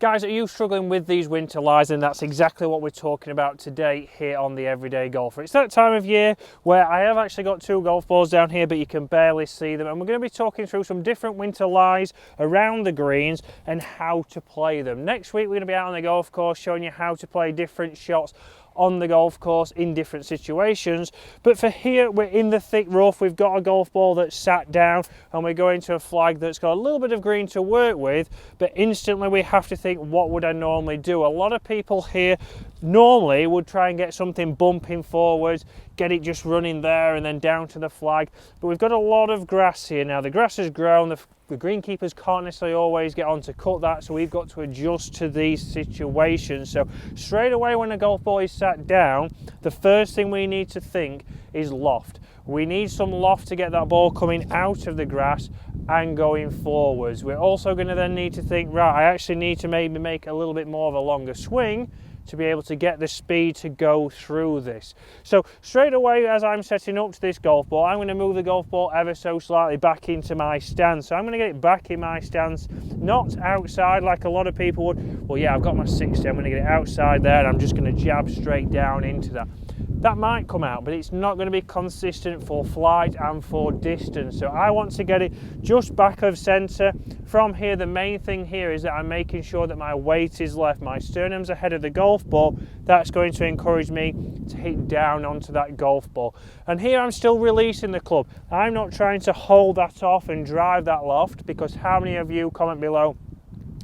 Guys, are you struggling with these winter lies? And that's exactly what we're talking about today here on The Everyday Golfer. It's that time of year where I have actually got two golf balls down here, but you can barely see them. And we're going to be talking through some different winter lies around the greens and how to play them. Next week, we're going to be out on the golf course showing you how to play different shots on the golf course in different situations. But for here, we're in the thick rough. We've got a golf ball that's sat down and we're going to a flag that's got a little bit of green to work with, but instantly we have to think, what would I normally do? A lot of people here normally would try and get something bumping forwards, get it just running there and then down to the flag. But we've got a lot of grass here now. The grass has grown. The greenkeepers can't necessarily always get on to cut that, so we've got to adjust to these situations. So straight away when a golf ball is sat down, the first thing we need to think is loft. We need some loft to get that ball coming out of the grass and going forwards. We're also going to then need to think, right, I actually need to maybe make a little bit more of a longer swing to be able to get the speed to go through this. So straight away, as I'm setting up to this golf ball, I'm going to move the golf ball ever so slightly back into my stance. So I'm going to get it back in my stance, not outside like a lot of people would. Well, yeah, I've got my 60, I'm going to get it outside there and I'm just going to jab straight down into that. That might come out, but it's not going to be consistent for flight and for distance. So I want to get it just back of centre. From here, the main thing here is that I'm making sure that my weight is left. My sternum's ahead of the golf ball. That's going to encourage me to hit down onto that golf ball. And here I'm still releasing the club. I'm not trying to hold that off and drive that loft, because how many of you, comment below,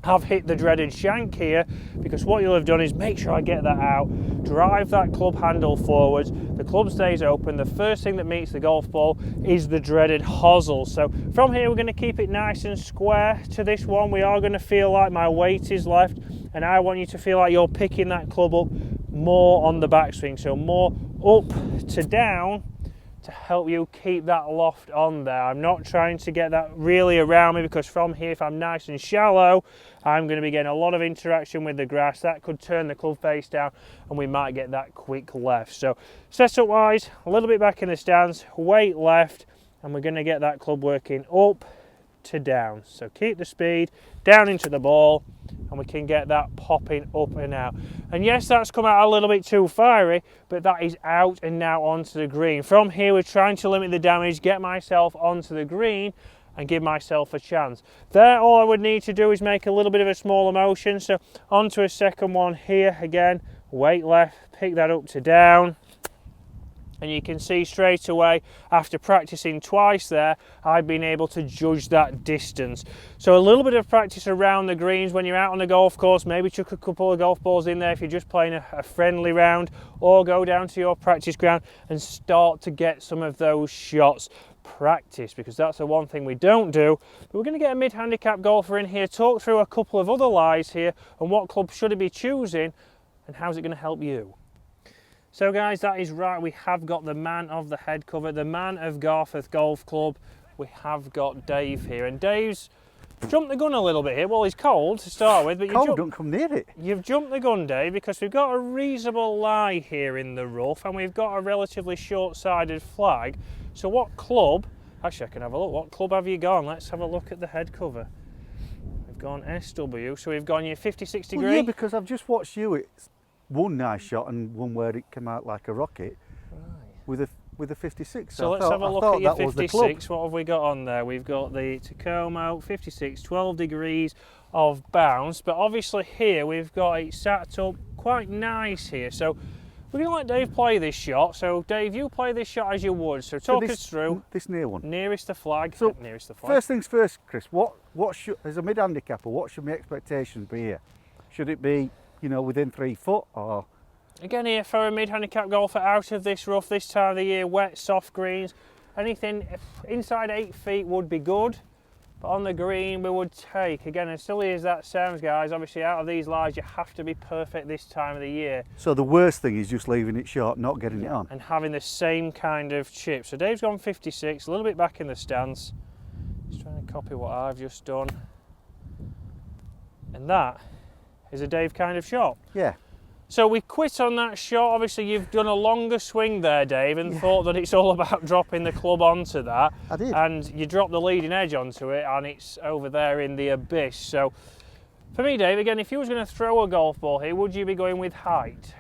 have hit the dreaded shank here? Because what you'll have done is make sure I get that out, drive that club handle forwards, the club stays open. The first thing that meets the golf ball is the dreaded hosel. So from here, we're going to keep it nice and square to this one. We are going to feel like my weight is left, and I want you to feel like you're picking that club up more on the backswing, so more up to down, to help you keep that loft on there. I'm not trying to get that really around me, because from here, if I'm nice and shallow, I'm going to be getting a lot of interaction with the grass. That could turn the club face down and we might get that quick left. So setup wise, a little bit back in the stance, weight left, and we're going to get that club working up to down. So keep the speed down into the ball and we can get that popping up and out. And yes, that's come out a little bit too fiery, but that is out and now onto the green. From here, we're trying to limit the damage, get myself onto the green and give myself a chance. There, all I would need to do is make a little bit of a smaller motion. So onto a second one here again, weight left, pick that up to down. And you can see straight away, after practicing twice there, I've been able to judge that distance. So a little bit of practice around the greens when you're out on the golf course, maybe chuck a couple of golf balls in there if you're just playing a friendly round, or go down to your practice ground and start to get some of those shots practice, because that's the one thing we don't do. But we're going to get a mid-handicap golfer in here, talk through a couple of other lies here and what club should he be choosing and how's it going to help you. So guys, that is right, we have got the man of the head cover, the man of Garforth Golf Club. We have got Dave here, and Dave's jumped the gun a little bit here. Well, he's cold to start with, but don't come near it. You've jumped the gun, Dave, because we've got a reasonable lie here in the rough and we've got a relatively short-sided flag. So what club, actually I can have a look, what club have you gone? Let's have a look at the head cover. We've gone SW, so we've gone your 56 degree. Well, yeah, because I've just watched you. It's one nice shot and one where it came out like a rocket, right, with a 56. So let's have a look at your 56. What have we got on there? We've got the Tacoma 56, 12 degrees of bounce, but obviously here we've got it sat up quite nice here. So we're going to let Dave play this shot. So Dave, you play this shot as you would. So talk us through this near one. Nearest the flag. So nearest the flag. First things first, Chris. What should, as a mid-handicapper, what should my expectations be here? Should it be, you know, within 3 foot, or? Again here, for a mid-handicap golfer out of this rough this time of the year, wet, soft greens, anything inside 8 feet would be good, but on the green we would take, again, as silly as that sounds guys, obviously out of these lies you have to be perfect this time of the year. So the worst thing is just leaving it short, not getting it on. And having the same kind of chip. So Dave's gone 56, a little bit back in the stance, just trying to copy what I've just done. And that is a Dave kind of shot. Yeah. So we quit on that shot. Obviously you've done a longer swing there, Dave, and thought that it's all about dropping the club onto that. I did. And you dropped the leading edge onto it and it's over there in the abyss. So For me, Dave, again, if you was going to throw a golf ball here, would you be going with height?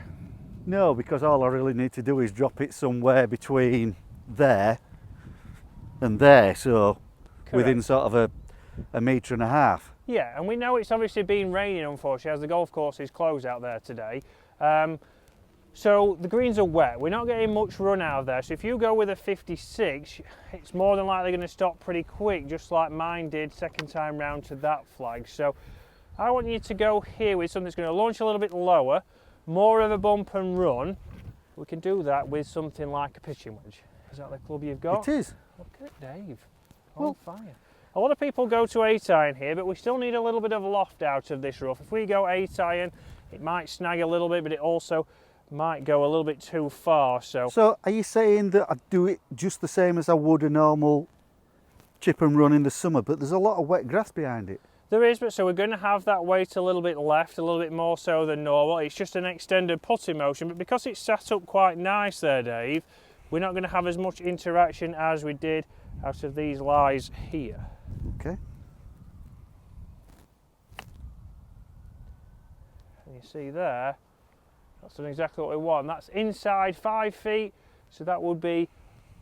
No, because all I really need to do is drop it somewhere between there and there, so within sort of a metre and a half. Yeah, and we know it's obviously been raining, unfortunately, as the golf course is closed out there today. So the greens are wet. We're not getting much run out of there. So if you go with a 56, it's more than likely going to stop pretty quick, just like mine did second time round to that flag. So I want you to go here with something that's going to launch a little bit lower, more of a bump and run. We can do that with something like a pitching wedge. Is that the club you've got? It is. Look at Dave, on fire. A lot of people go to 8-iron here, but we still need a little bit of loft out of this rough. If we go 8-iron, it might snag a little bit, but it also might go a little bit too far. So are you saying that I do it just the same as I would a normal chip and run in the summer, but there's a lot of wet grass behind it? there is, but so we're going to have that weight a little bit left, a little bit more so than normal. It's just an extended putting motion, but because it's sat up quite nice there, Dave, we're not going to have as much interaction as we did out of these lies here. Okay. And you see there, that's done exactly what we want. That's inside 5 feet, so that would be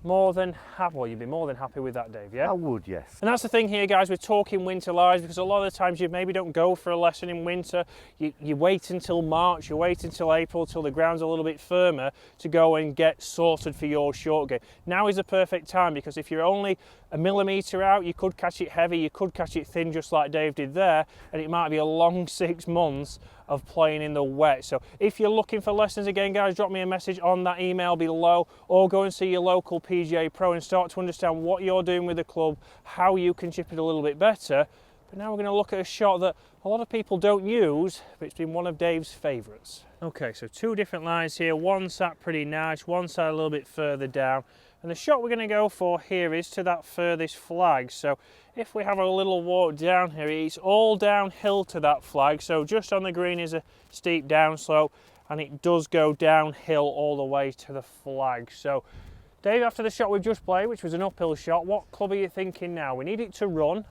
more than happy. Well, you'd be more than happy with that, Dave, yeah? I would, yes. And that's the thing here, guys, we're talking winter lies, because a lot of the times you maybe don't go for a lesson in winter. You wait until March, you wait until April, till the ground's a little bit firmer to go and get sorted for your short game. Now is the perfect time, because if you're only a millimetre out, you could catch it heavy, you could catch it thin, just like Dave did there, and it might be a long 6 months of playing in the wet. So if you're looking for lessons, again, guys, drop me a message on that email below, or go and see your local PGA Pro and start to understand what you're doing with the club, how you can chip it a little bit better. But now we're going to look at a shot that a lot of people don't use, but it's been one of Dave's favourites. Okay, so 2 different lines here, one sat pretty nice, one sat a little bit further down, and the shot we're going to go for here is to that furthest flag. So if we have a little walk down here, it's all downhill to that flag, so just on the green is a steep downslope, and it does go downhill all the way to the flag. So Dave, after the shot we've just played, which was an uphill shot, what club are you thinking now? We need it to run.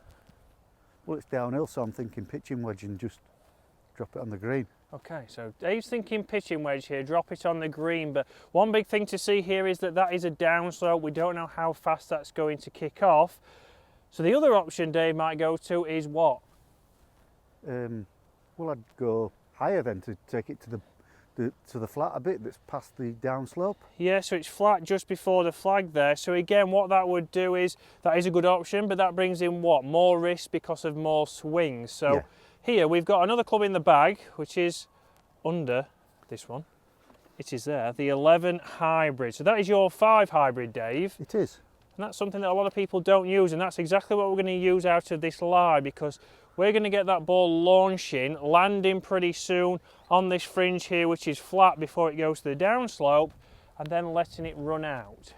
Well, it's downhill, so I'm thinking pitching wedge and just drop it on the green. Okay, so Dave's thinking pitching wedge here, drop it on the green, but one big thing to see here is that that is a downslope. We don't know how fast that's going to kick off. So the other option Dave might go to is what? Well, I'd go higher then to take it to the flat a bit that's past the downslope. Yeah, so it's flat just before the flag there. So again, what that would do is, that is a good option, but that brings in what? More risk because of more swings. So. Yeah. Here we've got another club in the bag, which is under this one. It is there, the 11 hybrid. So that is your 5 hybrid, Dave. It is. And that's something that a lot of people don't use, and that's exactly what we're going to use out of this lie, because we're going to get that ball launching, landing pretty soon on this fringe here, which is flat before it goes to the downslope, and then letting it run out.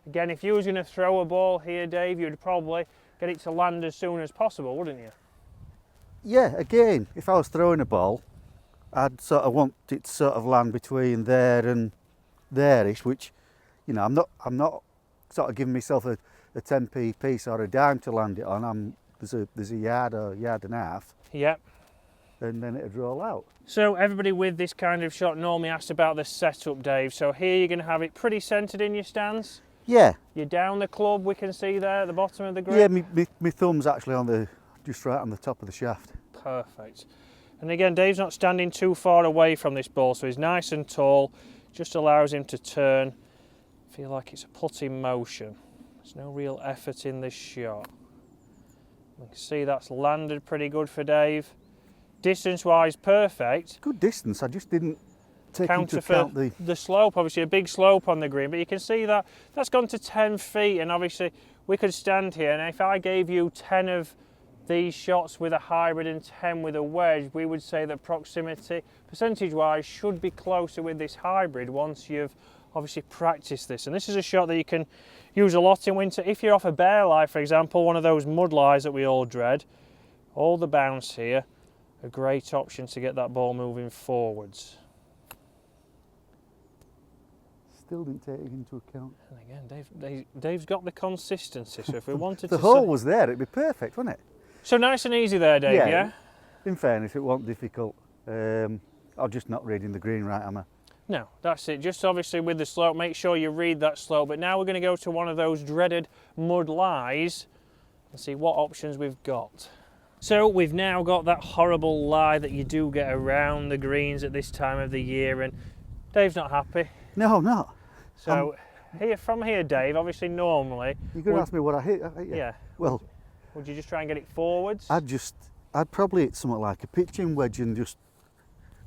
Again, if you was going to throw a ball here, Dave, you'd probably get it to land as soon as possible, wouldn't you? Yeah, again, if I was throwing a ball, I'd sort of want it to sort of land between there and there-ish, which, you know, I'm not sort of giving myself a 10p piece or a dime to land it on. There's a yard or yard and a half. Yep. And then it'd roll out. So everybody with this kind of shot normally asks about the setup, Dave. So here you're going to have it pretty centred in your stance. Yeah. You're down the club, we can see there at the bottom of the grip. Yeah, my thumb's actually on just right on the top of the shaft. Perfect. And again, Dave's not standing too far away from this ball, so he's nice and tall, just allows him to turn. Feel like it's a putting motion. There's no real effort in this shot. You can see that's landed pretty good for Dave. Distance-wise, perfect. Good distance, I just didn't take into account the slope, obviously a big slope on the green, but you can see that that's gone to 10 feet, and obviously we could stand here, and if I gave you 10 of these shots with a hybrid and 10 with a wedge, we would say that proximity, percentage-wise, should be closer with this hybrid once you've obviously practiced this. And this is a shot that you can use a lot in winter. If you're off a bear lie, for example, one of those mud lies that we all dread, all the bounce here, a great option to get that ball moving forwards. Still didn't take it into account. And again, Dave's got the consistency, so if we wanted the hole was there, it'd be perfect, wouldn't it? So nice and easy there, Dave, yeah? in fairness, it wasn't difficult. I'm just not reading the green right, am I? No, that's it. Just obviously with the slope, make sure you read that slope. But now we're going to go to one of those dreaded mud lies and see what options we've got. So we've now got that horrible lie that you do get around the greens at this time of the year, and Dave's not happy. No, I'm not. So from here, Dave, obviously normally... You're going to ask me what I hit? Yeah. Well, would you just try and get it forwards? I'd probably hit something like a pitching wedge and just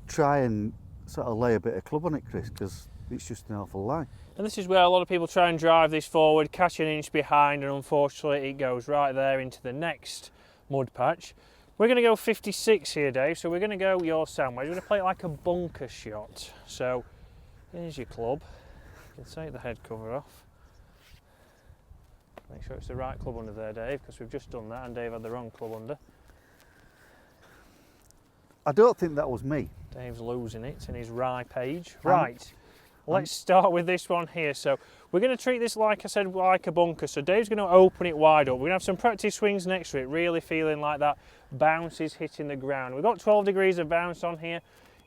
try and sort of lay a bit of club on it, Chris, because it's just an awful lie. And this is where a lot of people try and drive this forward, catch an inch behind, and unfortunately it goes right there into the next mud patch. We're going to go 56 here, Dave, so we're going to go your sandwich. We're going to play it like a bunker shot. So here's your club. You can take the head cover off. Make sure it's the right club under there, Dave, because we've just done that and Dave had the wrong club under. I don't think that was me. Dave's losing it in his rye page. Right, let's start with this one here. So we're going to treat this, like I said, like a bunker. So Dave's going to open it wide up. We're going to have some practice swings next to it, really feeling like that bounce is hitting the ground. We've got 12 degrees of bounce on here.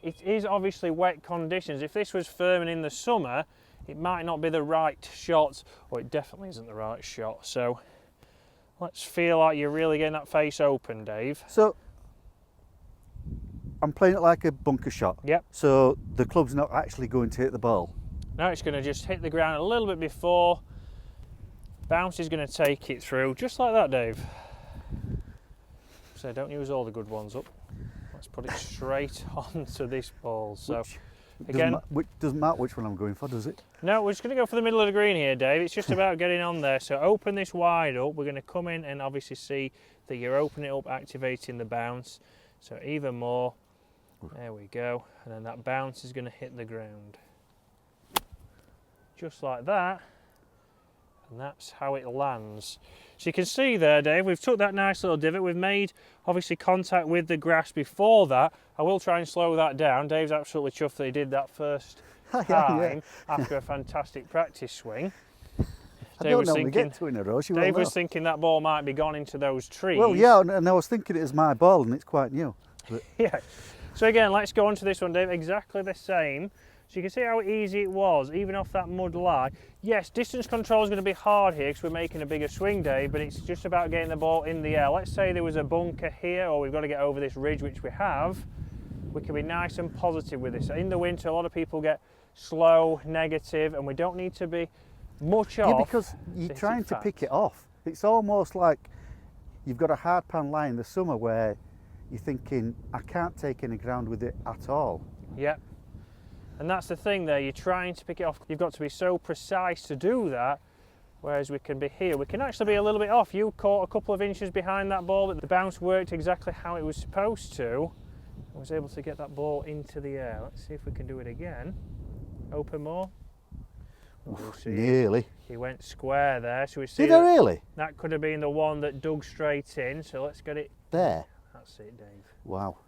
It is obviously wet conditions. If this was firm and in the summer, it might not be the right shot, or it definitely isn't the right shot. So let's feel like you're really getting that face open, Dave. So I'm playing it like a bunker shot. Yep. So the club's not actually going to hit the ball. Now it's going to just hit the ground a little bit before. Bounce is going to take it through, just like that, Dave. So don't use all the good ones up. Let's put it straight onto this ball. So again, doesn't matter which one I'm going for, does it? No, we're just going to go for the middle of the green here, Dave. It's just about getting on there. So open this wide up. We're going to come in and obviously see that you're opening it up, activating the bounce. So even more. There we go. And then that bounce is going to hit the ground. Just like that. And that's how it lands. So you can see there, Dave, we've took that nice little divot. We've made, obviously, contact with the grass before that. I will try and slow that down. Dave's absolutely chuffed that he did that first time after a fantastic practice swing. I don't normally get two in a row. Dave was thinking that ball might be gone into those trees. Well, yeah, and I was thinking it was my ball and it's quite new. But yeah. So again, let's go on to this one, Dave. Exactly the same. So you can see how easy it was, even off that mud lie. Yes, distance control is going to be hard here because we're making a bigger swing, Dave, but it's just about getting the ball in the air. Let's say there was a bunker here, or we've got to get over this ridge, which we have. We can be nice and positive with this. In the winter, a lot of people get slow, negative, and we don't need to be much off. Yeah, because you're trying to pick it off. It's almost like you've got a hard pan lie in the summer where you're thinking, I can't take any ground with it at all. Yep. And that's the thing there, you're trying to pick it off. You've got to be so precise to do that, whereas we can be here. We can actually be a little bit off. You caught a couple of inches behind that ball, but the bounce worked exactly how it was supposed to. I was able to get that ball into the air. Let's see if we can do it again. Open more. We'll see. Nearly. He went square there, so we see. Did I really? That could have been the one that dug straight in, so let's get it. There. That's it, Dave. Wow.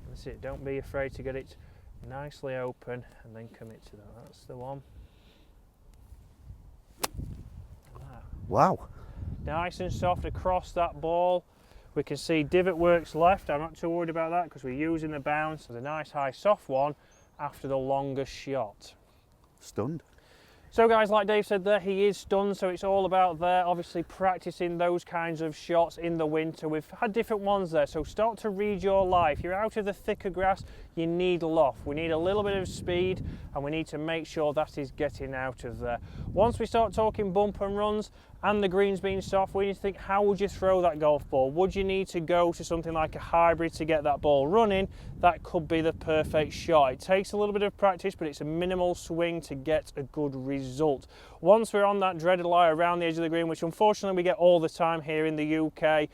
That's it, don't be afraid to get it nicely open and then commit to that. That's the one. Wow. Nice and soft across that ball. We can see divot works left. I'm not too worried about that because we're using the bounce as a nice high soft one after the longest shot. Stunned. So guys, like Dave said there, he is stunned, so it's all about there, obviously practicing those kinds of shots in the winter. We've had different ones there, so start to read your life. You're out of the thicker grass, you need loft. We need a little bit of speed, and we need to make sure that is getting out of there. Once we start talking bump and runs, and the greens being soft, we need to think, how would you throw that golf ball? Would you need to go to something like a hybrid to get that ball running? That could be the perfect shot. It takes a little bit of practice, but it's a minimal swing to get a good result. Once we're on that dreaded lie around the edge of the green, which unfortunately we get all the time here in the UK,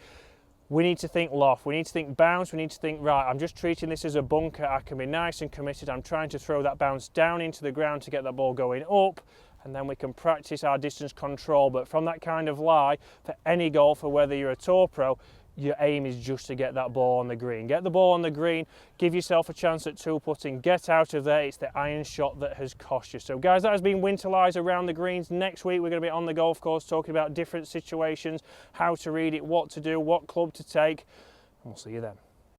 we need to think loft, we need to think bounce, we need to think, right, I'm just treating this as a bunker, I can be nice and committed, I'm trying to throw that bounce down into the ground to get that ball going up, and then we can practice our distance control. But from that kind of lie, for any golfer, whether you're a tour pro, your aim is just to get that ball on the green. Get the ball on the green, give yourself a chance at two putting, get out of there. It's the iron shot that has cost you. So guys, that has been Winter Lies around the greens. Next week, we're going to be on the golf course talking about different situations, how to read it, what to do, what club to take. We'll see you then.